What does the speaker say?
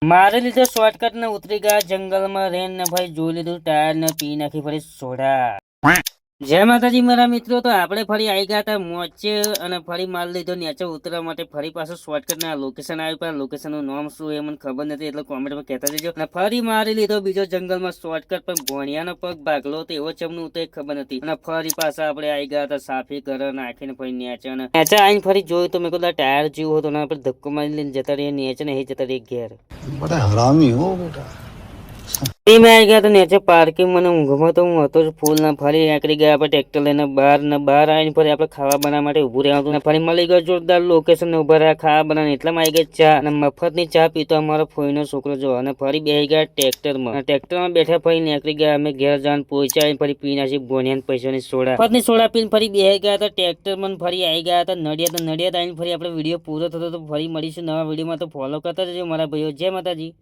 મારે લીધો શોર્ટકટ ને ઉતરી ગયા જંગલમાં રેન ને ભાઈ જોઈ લીધું ટાયર ને પી નાખી ફરી સોડા। જય માતાજી મારા મિત્રો, તો આપણે ફરી આવી ગયા હતા મોચે અને ફરી માલ લીધો નીચે ઉતરવા માટે ફરી પાછું શોર્ટકટ ના લોકેશન આવ્યું, પણ લોકેશન નું નામ શું એ મને ખબર નથી, એટલે કોમેન્ટમાં કહેતા જજો। અને ફરી મારી લીધો બીજો જંગલમાં શોર્ટકટ, પણ ભોણિયાનો પગ ભાગલો તો એવો ચમનું તો ખબર નથી। અને ફરી પાછા આપણે આવી ગયા હતા સાફી ઘર નાખીને ફરી નીચે આવીને ફરી જોયું તો મેં કીધું ટાયર જેવું હતું, આપણે ધક્કો મારી લઈને જતા રહીએ નીચે ને જતા રહીએ ઘેર। बड़ा हरामी हो बेटा। મેં આવી ગયા તો નીચે પાર્કિંગ મને ઊંઘમાં તો હું હતો જ ફૂલ ના ફરી નીકળી ગયા આપણે ટ્રેક્ટર લઈને બહાર આવીને ફરી આપણે ખાવા બનાવવા માટે ઉભું રહેવાનું હતું, ફરી મળી ગયો જોરદાર લોકેશન ઉભા રહ્યા ખાવા બનાવીને, એટલામાં આવી ગઈ ચા અને મફતની ચા પીતો અમારો ફોઈનો છોકરો જો, અને ફરી બેસી ગયા ટ્રેક્ટરમાં બેઠા ફરી નીકળી ગયા અમે ઘેર જવાનું પહોંચ્યા, ફરી પી નાખી બોનિયાન પૈસાની સોડા મફતની સોડા પીને ફરી બેસી ગયા હતા ટ્રેક્ટરમાં, ફરી આવી ગયા હતા નડિયાદ આવીને ફરી આપણે વિડીયો પૂરો થતો તો ફરી મળીશું નવા વિડીયોમાં, તો ફોલો કરતા જજો મારા ભાઈઓ। જય માતાજી।